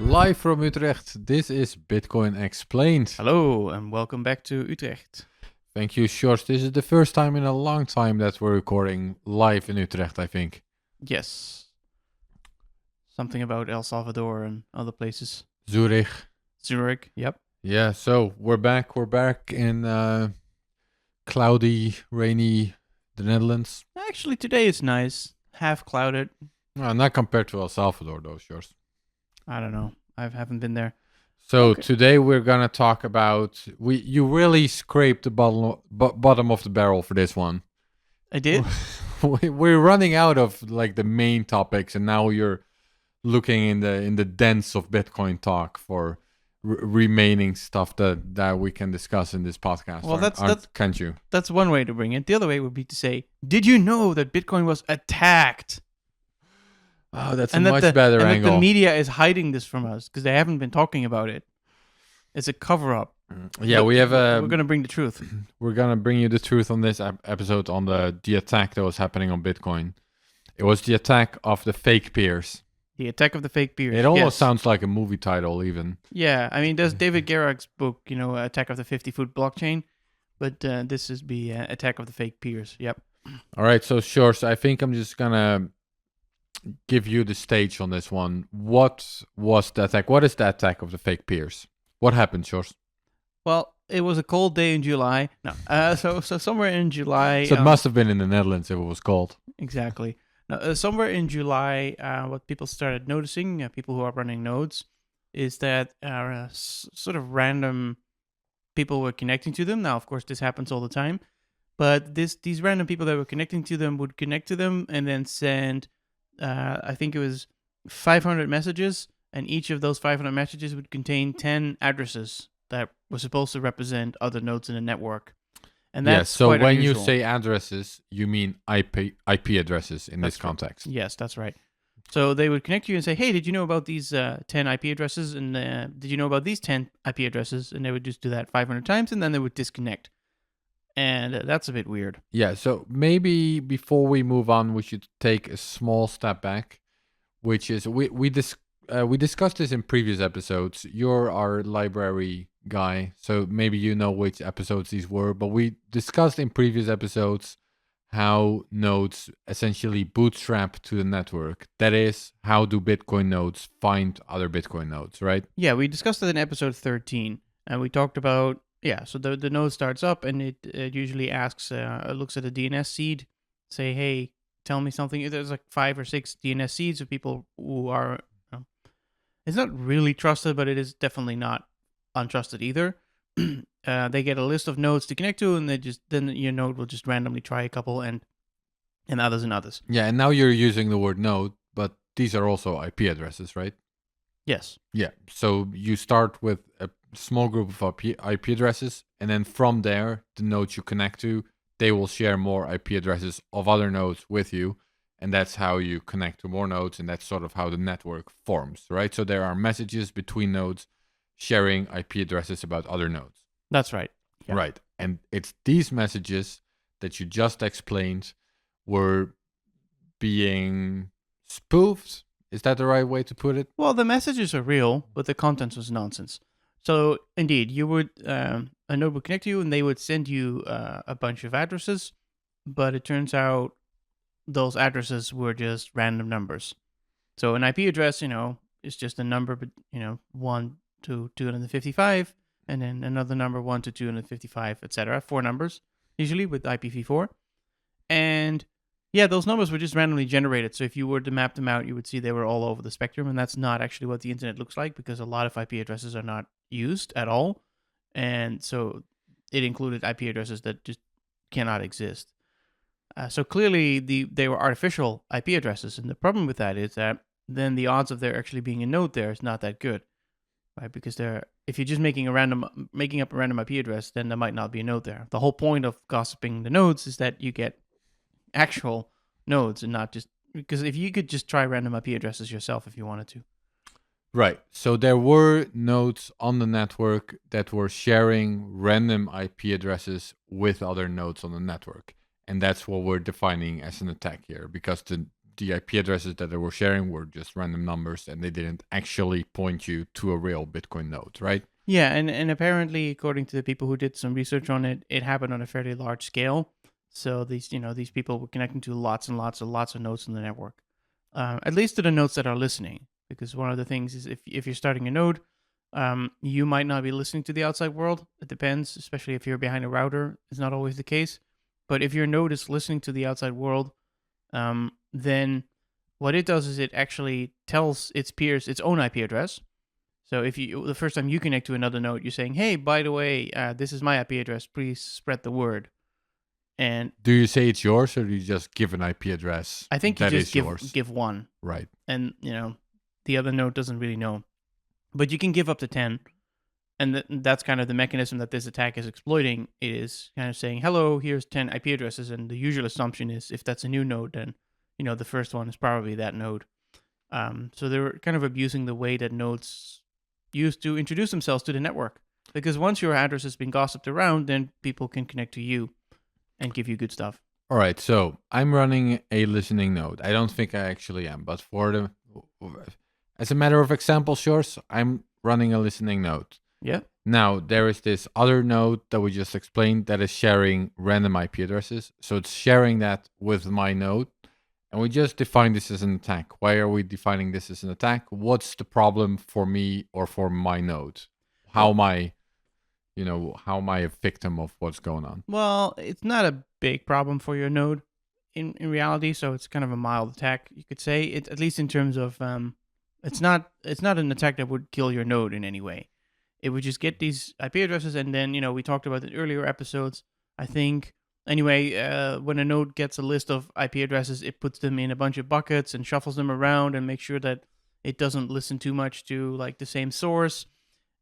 Live from Utrecht, this is Bitcoin Explained. Hello and welcome back to Utrecht. Thank you, Sjors. This is the first time in a long time that we're recording live in Utrecht, I think. Yes. Something about El Salvador and other places. Zurich. Zurich, yep. Yeah, so we're back. We're back in cloudy, rainy the Netherlands. Actually, today it's nice. Half clouded. Not compared to El Salvador, though, Sjors. I don't know. I haven't been there. So Okay. today we're gonna talk about you really scraped the bottom of the barrel for this one. I did? We're running out of like the main topics, and now you're looking in the dents of Bitcoin talk for remaining stuff that we can discuss in this podcast. Well, can't you? That's one way to bring it. The other way would be to say, did you know that Bitcoin was attacked? Oh, that's a much better and angle. That the media is hiding this from us because they haven't been talking about it. It's a cover-up. Yeah, But we're going to bring the truth. We're gonna bring you the truth on this episode on the attack that was happening on Bitcoin. It was the attack of the fake peers. The attack of the fake peers. It almost sounds like a movie title, even. Yeah, I mean, there's David Garrick's book, Attack of the 50-Foot Blockchain, but this is the Attack of the Fake Peers. Yep. All right, so Sjors, I think I'm just gonna give you the stage on this one. What was the attack? What is the attack of the fake peers? What happened, Sjors? Well, it was a cold day in July. No, so somewhere in July. So it must have been in the Netherlands if it was cold. Exactly. Now, somewhere in July, what people started noticing, people who are running nodes, is that sort of random people were connecting to them. Now, of course, this happens all the time, but these random people that were connecting to them would connect to them and then send, I think it was 500 messages, and each of those 500 messages would contain 10 addresses that were supposed to represent other nodes in the network. And that's so quite when unusual. you say addresses, you mean IP addresses in this context. Yes, that's right. So they would connect you and say, hey, did you know about these 10 IP addresses? And did you know about these 10 IP addresses? And they would just do that 500 times, and then they would disconnect. And that's a bit weird. Yeah, so maybe before we move on, we should take a small step back, which is we discussed this in previous episodes. You're our library guy, so maybe you know which episodes these were, but we discussed in previous episodes how nodes essentially bootstrap to the network. That is, how do Bitcoin nodes find other Bitcoin nodes, right? Yeah, we discussed it in episode 13, and we talked about, so the node starts up, and it usually asks, looks at a DNS seed, say, hey, tell me something. There's like 5 or 6 DNS seeds of people who are, it's not really trusted, but it is definitely not untrusted either. They get a list of nodes to connect to, and then your node will just randomly try a couple and others and others. Yeah, and now you're using the word node, but these are also IP addresses, right? Yes. Yeah, so you start with a small group of IP addresses, and then from there, the nodes you connect to, they will share more IP addresses of other nodes with you, and that's how you connect to more nodes, and that's sort of how the network forms, right? So there are messages between nodes sharing IP addresses about other nodes. That's right. Yeah. Right. And it's these messages that you just explained were being spoofed. Is that the right way to put it? Well, the messages are real, but the content was nonsense. So indeed, you would a node would connect to you, and they would send you a bunch of addresses, but it turns out those addresses were just random numbers. So an IP address, is just a number, but 1 to 255, and then another number 1 to 255, etc. 4 numbers usually with IPv4, and those numbers were just randomly generated. So if you were to map them out, you would see they were all over the spectrum, and that's not actually what the internet looks like, because a lot of IP addresses are not used at all, and so it included IP addresses that just cannot exist. So clearly they were artificial IP addresses, and the problem with that is that then the odds of there actually being a node there is not that good, right? Because if you're just making up a random IP address, then there might not be a node there. The whole point of gossiping the nodes is that you get actual nodes, and not just, because if you could just try random IP addresses yourself if you wanted to. Right. So there were nodes on the network that were sharing random IP addresses with other nodes on the network. And that's what we're defining as an attack here, because the IP addresses that they were sharing were just random numbers, and they didn't actually point you to a real Bitcoin node, right? Yeah, and apparently, according to the people who did some research on it, it happened on a fairly large scale. So these people were connecting to lots and lots of nodes in the network, at least to the nodes that are listening. Because one of the things is if you're starting a node, you might not be listening to the outside world. It depends, especially if you're behind a router. It's not always the case. But if your node is listening to the outside world, then what it does is it actually tells its peers its own IP address. So if the first time you connect to another node, you're saying, "Hey, by the way, this is my IP address. Please spread the word." And do you say it's yours, or do you just give an IP address? I think you just give one, right? And the other node doesn't really know, but you can give up to 10, and that's kind of the mechanism that this attack is exploiting. It is kind of saying, "Hello, here's 10 IP addresses," and the usual assumption is if that's a new node, then the first one is probably that node. So they're kind of abusing the way that nodes used to introduce themselves to the network, because once your address has been gossiped around, then people can connect to you and give you good stuff. All right, so I'm running a listening node. I don't think I actually am, but as a matter of example, Sjors, I'm running a listening node. Yeah. Now, there is this other node that we just explained that is sharing random IP addresses. So it's sharing that with my node. And we just defined this as an attack. Why are we defining this as an attack? What's the problem for me or for my node? How am I a victim of what's going on? Well, it's not a big problem for your node in reality. So it's kind of a mild attack, you could say. It, at least in terms of, it's not an attack that would kill your node in any way. It would just get these IP addresses, and then, we talked about in earlier episodes, I think. Anyway, when a node gets a list of IP addresses, it puts them in a bunch of buckets and shuffles them around and makes sure that it doesn't listen too much to like the same source.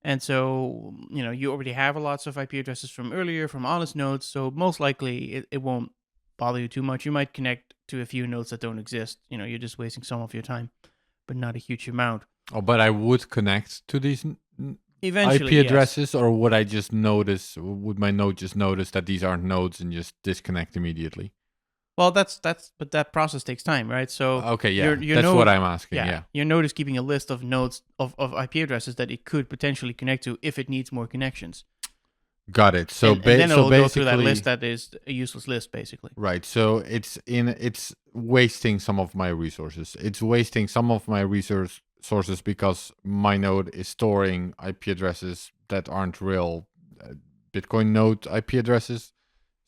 And so, you already have lots of IP addresses from earlier, from honest nodes, so most likely it won't bother you too much. You might connect to a few nodes that don't exist. You're just wasting some of your time, but not a huge amount. Oh, but I would connect to these eventually IP addresses, yes. Or would I just notice? Would my node just notice that these aren't nodes and just disconnect immediately? Well, but that process takes time, right? So okay, yeah, your that's node, what I'm asking. Yeah, your node is keeping a list of nodes of IP addresses that it could potentially connect to if it needs more connections. Got it. So and then it'll go through that list that is a useless list, basically. Right. So it's wasting some of my resources. It's wasting some of my sources because my node is storing IP addresses that aren't real Bitcoin node IP addresses.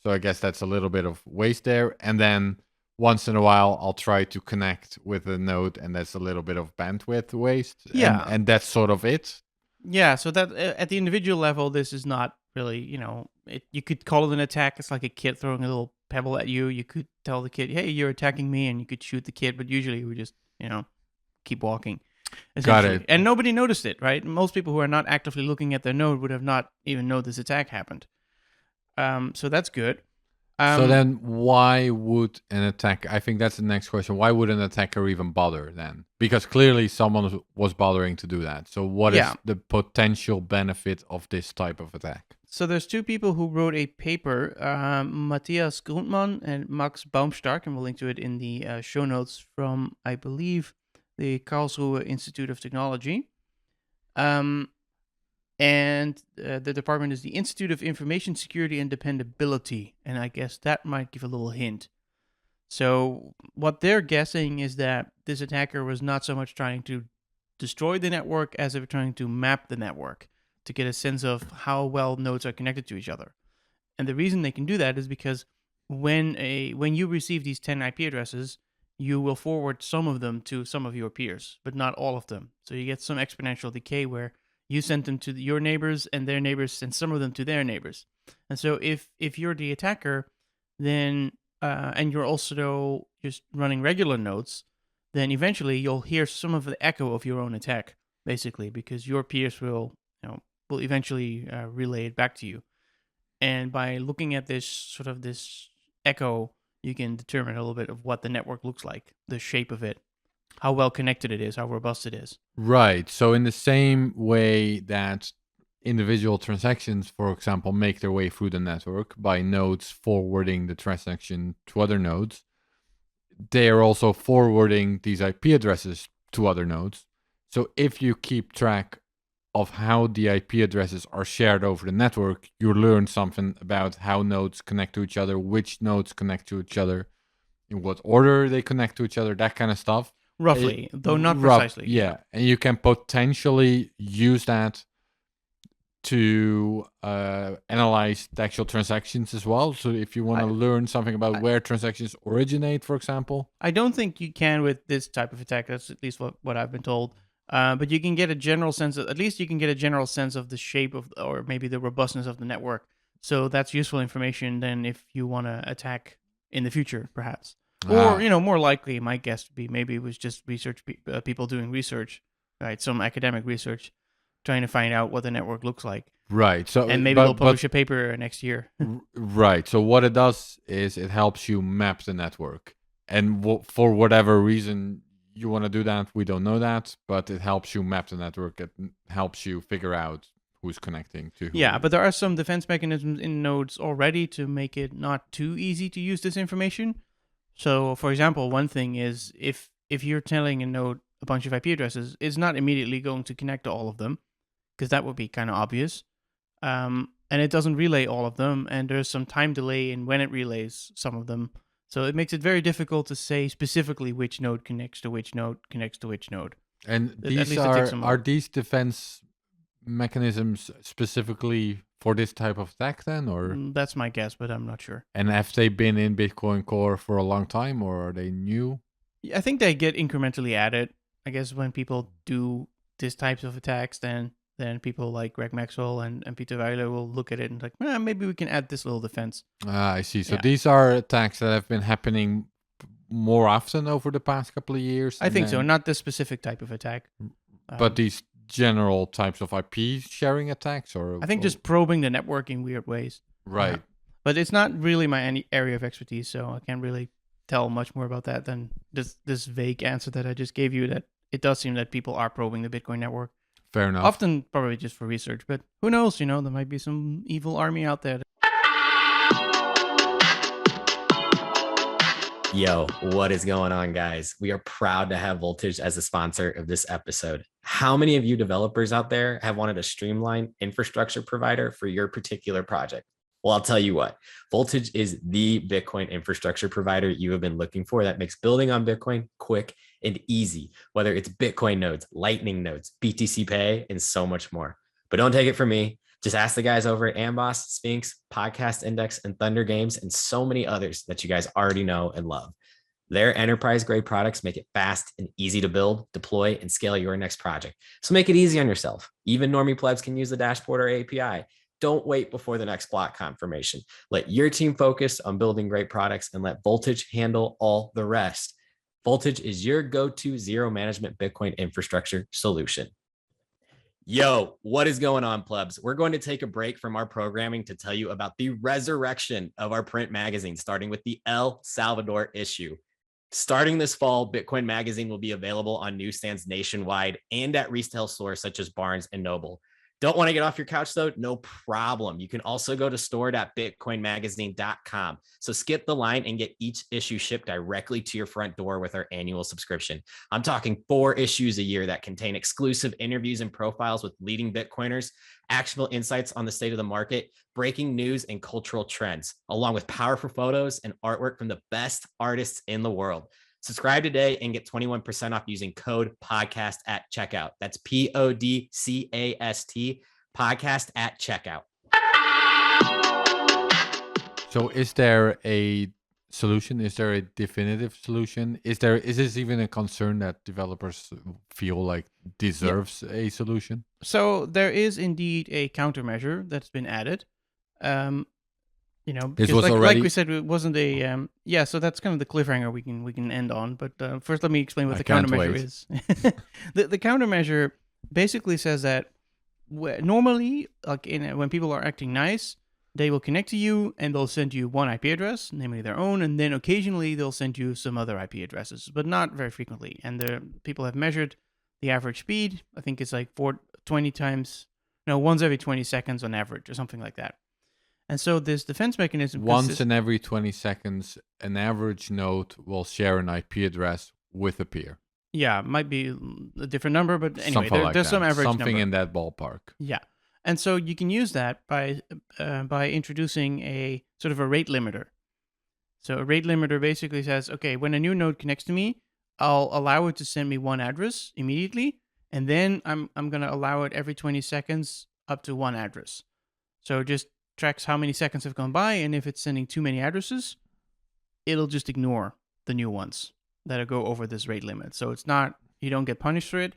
So I guess that's a little bit of waste there. And then once in a while, I'll try to connect with a node, and that's a little bit of bandwidth waste. Yeah. And that's sort of it. Yeah. So that at the individual level, this is not really, you could call it an attack. It's like a kid throwing a little pebble at you. You could tell the kid, "Hey, you're attacking me," and you could shoot the kid. But usually we just, keep walking. Got it. And nobody noticed it, right? Most people who are not actively looking at their node would have not even known this attack happened. So that's good. So then why would an attack, I think that's the next question, why would an attacker even bother then? Because clearly someone was bothering to do that. So what is the potential benefit of this type of attack? So there's two people who wrote a paper, Matthias Grundmann and Max Baumstark, and we'll link to it in the show notes from, I believe, the Karlsruhe Institute of Technology. And the department is the Institute of Information Security and Dependability. And I guess that might give a little hint. So what they're guessing is that this attacker was not so much trying to destroy the network as if trying to map the network to get a sense of how well nodes are connected to each other. And the reason they can do that is because when you receive these 10 IP addresses, you will forward some of them to some of your peers, but not all of them. So you get some exponential decay where you send them to your neighbors, and their neighbors send some of them to their neighbors. And so if you're the attacker, then and you're also just running regular nodes, then eventually you'll hear some of the echo of your own attack, basically, because your peers will eventually relay it back to you. And by looking at this echo, you can determine a little bit of what the network looks like, the shape of it, how well connected it is, how robust it is. Right. So in the same way that individual transactions, for example, make their way through the network by nodes forwarding the transaction to other nodes, they are also forwarding these IP addresses to other nodes. So if you keep track of how the IP addresses are shared over the network, you learn something about how nodes connect to each other, which nodes connect to each other, in what order they connect to each other, that kind of stuff. Roughly, though not precisely. Yeah. And you can potentially use that to analyze the actual transactions as well. So if you want to learn something about where transactions originate, for example. I don't think you can with this type of attack. That's at least what I've been told. But you can get a general sense of, at least you can get a general sense of the shape of, or maybe the robustness of the network. So that's useful information then if you want to attack in the future, perhaps. Or, more likely, my guess would be maybe it was just research people doing research, right? Some academic research, trying to find out what the network looks like. Right. So, and maybe they'll publish a paper next year. Right. So what it does is it helps you map the network. And for whatever reason you want to do that, we don't know that, but it helps you map the network. It helps you figure out who's connecting to who. Yeah, but there are some defense mechanisms in nodes already to make it not too easy to use this information. So, for example, one thing is if you're telling a node a bunch of IP addresses, it's not immediately going to connect to all of them, because that would be kind of obvious. And it doesn't relay all of them, and there's some time delay in when it relays some of them. So it makes it very difficult to say specifically which node connects to which node connects to which node. And these are these defense mechanisms specifically for this type of attack then, or? That's my guess, but I'm not sure. And have they been in Bitcoin Core for a long time, or are they new? I think they get incrementally added. I guess when people do these types of attacks, then people like Greg Maxwell and Peter Weiler will look at it and like, maybe we can add this little defense. I see. So these are attacks that have been happening more often over the past couple of years? I think so. Not this specific type of attack. But these general types of IP sharing attacks? Or I think just probing the network in weird ways. Right. But it's not really my area of expertise, so I can't really tell much more about that than this vague answer that I just gave you, that it does seem that people are probing the Bitcoin network. Fair enough. Often probably just for research, but who knows, there might be some evil army out there. Yo, what is going on, guys? We are proud to have Voltage as a sponsor of this episode. How many of you developers out there have wanted a streamlined infrastructure provider for your particular project? Well, I'll tell you what, Voltage is the Bitcoin infrastructure provider you have been looking for that makes building on Bitcoin quick and easy, whether it's Bitcoin nodes, Lightning nodes, BTC Pay, and so much more. But don't take it from me. Just ask the guys over at Amboss, Sphinx, Podcast Index, and Thunder Games, and so many others that you guys already know and love. Their enterprise-grade products make it fast and easy to build, deploy, and scale your next project. So make it easy on yourself. Even normie plebs can use the dashboard or API. Don't wait before the next block confirmation. Let your team focus on building great products and let Voltage handle all the rest. Voltage is your go-to zero management Bitcoin infrastructure solution. Yo, what is going on, plebs? We're going to take a break from our programming to tell you about the resurrection of our print magazine, starting with the El Salvador issue. Starting this fall, Bitcoin Magazine will be available on newsstands nationwide and at retail stores such as Barnes and Noble. Don't want to get off your couch, though? No problem. You can also go to store.bitcoinmagazine.com. So skip the line and get each issue shipped directly to your front door with our annual subscription. I'm talking 4 issues a year that contain exclusive interviews and profiles with leading Bitcoiners, actionable insights on the state of the market, breaking news and cultural trends, along with powerful photos and artwork from the best artists in the world. Subscribe today and get 21% off using code podcast at checkout. That's PODCAST podcast at checkout. So is there a solution? Is there a definitive solution? Is this even a concern that developers feel like deserves a solution? So there is indeed a countermeasure that's been added. This was already, like we said, it wasn't a so that's kind of the cliffhanger we can end on. But first, let me explain what the countermeasure is. The countermeasure basically says that normally, like when people are acting nice, they will connect to you and they'll send you one IP address, namely their own, and then occasionally they'll send you some other IP addresses, but not very frequently. And the people have measured the average speed. I think it's like once every 20 seconds on average, or something like that. And so this defense mechanism Once in every 20 seconds, an average node will share an IP address with a peer. Yeah, might be a different number, but anyway, Something like there's that. some average Something number. in that ballpark. Yeah. And so you can use that by introducing a sort of a rate limiter. So a rate limiter basically says, okay, when a new node connects to me, I'll allow it to send me one address immediately, and then I'm going to allow it every 20 seconds up to one address. So it just tracks how many seconds have gone by, and if it's sending too many addresses, it'll just ignore the new ones that go over this rate limit. So it's not, you don't get punished for it.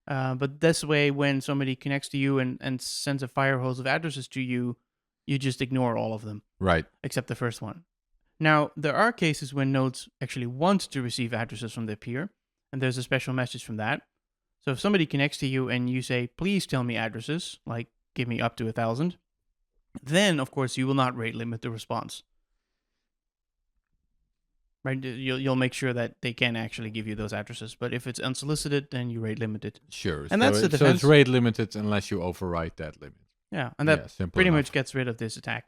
But this way, when somebody connects to you and sends a fire hose of addresses to you, you just ignore all of them. Right. Except the first one. Now, there are cases when nodes actually want to receive addresses from their peer, and there's a special message from that. So if somebody connects to you and you say, please tell me addresses, like give me up to 1,000, then, of course, you will not rate limit the response. Right? You'll make sure that they can actually give you those addresses. But if it's unsolicited, then you rate limit it. Sure. And that's the So defense. it's rate limited unless you override that limit. Yeah, and that simple pretty enough. much gets rid of this attack.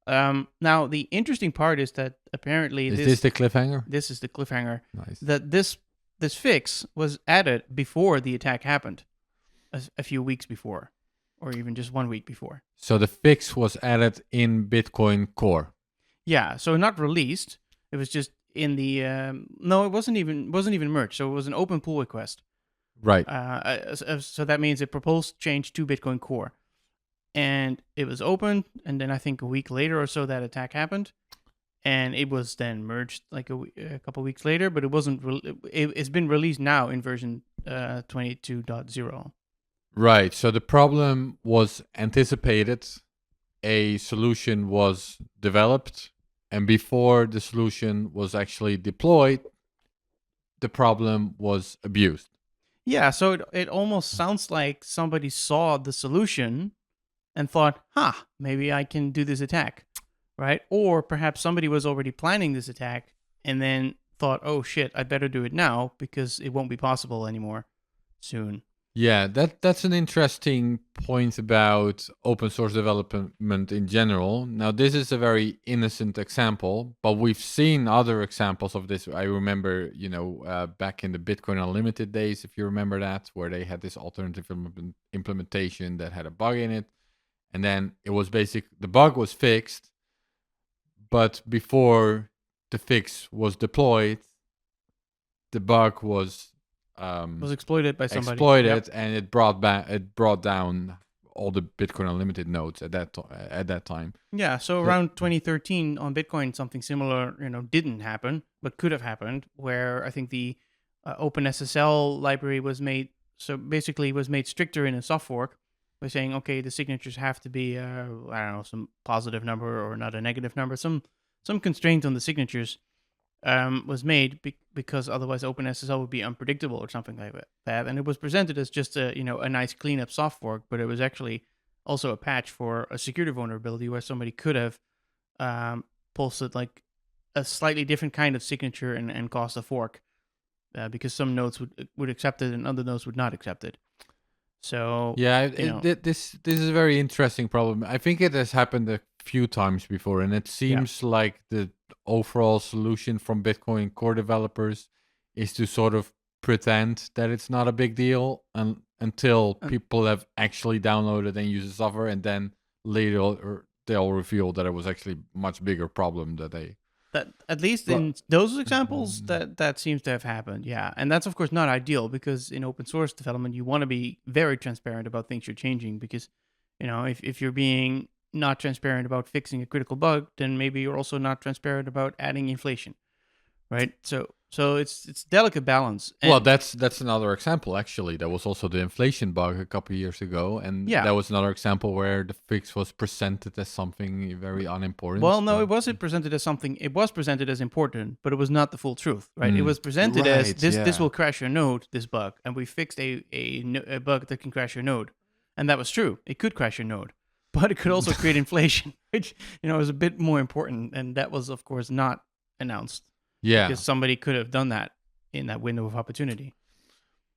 Now, the interesting part is that apparently Is this the cliffhanger? This is the cliffhanger. Nice. That this fix was added before the attack happened, a few weeks before, or even just 1 week before. So the fix was added in Bitcoin Core. Yeah, so not released. It was just in the no, it wasn't even merged. So it was an open pull request. Right. So that means it proposed change to Bitcoin Core, and it was open. And then I think a week later or so, that attack happened, and it was then merged like a couple weeks later. But it wasn't. It's been released now in version 22.0. Right. So the problem was anticipated. A solution was developed, and before the solution was actually deployed, the problem was abused. Yeah, so it almost sounds like somebody saw the solution and thought, maybe I can do this attack, right? Or perhaps somebody was already planning this attack and then thought, oh shit, I better do it now because it won't be possible anymore soon. Yeah, that's an interesting point about open source development in general. Now, this is a very innocent example, but we've seen other examples of this. I remember, back in the Bitcoin Unlimited days, if you remember that, where they had this alternative implementation that had a bug in it. And then it was the bug was fixed, but before the fix was deployed, the bug was exploited by somebody. Exploited, and it brought down all the Bitcoin Unlimited nodes at that time. Yeah, so around 2013 on Bitcoin, something similar, didn't happen, but could have happened. Where I think the OpenSSL library was made, so basically was made stricter in a soft fork by saying, okay, the signatures have to be some positive number or not a negative number, some constraint on the signatures. Was made because otherwise OpenSSL would be unpredictable or something like that. And it was presented as just a nice cleanup soft fork, but it was actually also a patch for a security vulnerability where somebody could have posted like a slightly different kind of signature and caused a fork because some nodes would accept it and other nodes would not accept it. So yeah, this is a very interesting problem. I think it has happened a few times before, and it seems like the overall solution from Bitcoin Core developers is to sort of pretend that it's not a big deal until people have actually downloaded and used the software, and then later they'll reveal that it was actually a much bigger problem that at least in those examples that seems to have happened. Yeah, and that's of course not ideal because in open source development you want to be very transparent about things you're changing because if you're being not transparent about fixing a critical bug, then maybe you're also not transparent about adding inflation, right? So it's delicate balance. Well, that's another example actually. There was also the inflation bug a couple of years ago, and that was another example where the fix was presented as something very unimportant. Well, no, it wasn't presented as something. It was presented as important, but it was not the full truth, right? It was presented as this will crash your node, this bug, and we fixed a bug that can crash your node, and that was true. It could crash your node. But it could also create inflation, which is a bit more important, and that was, of course, not announced. Yeah, because somebody could have done that in that window of opportunity.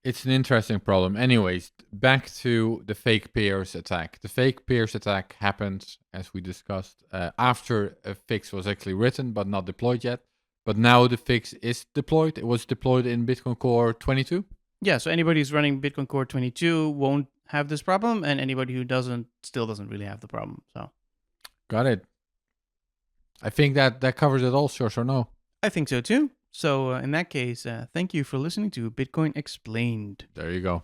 It's an interesting problem. Anyways, back to the fake peers attack. The fake peers attack happened, as we discussed, after a fix was actually written but not deployed yet. But now the fix is deployed. It was deployed in Bitcoin Core 22. Yeah, so anybody who's running Bitcoin Core 22 won't have this problem, and anybody who doesn't still doesn't really have the problem. So, got it. I think that covers it all, Sjors, or no? I think so too. So in that case, thank you for listening to Bitcoin Explained. There you go.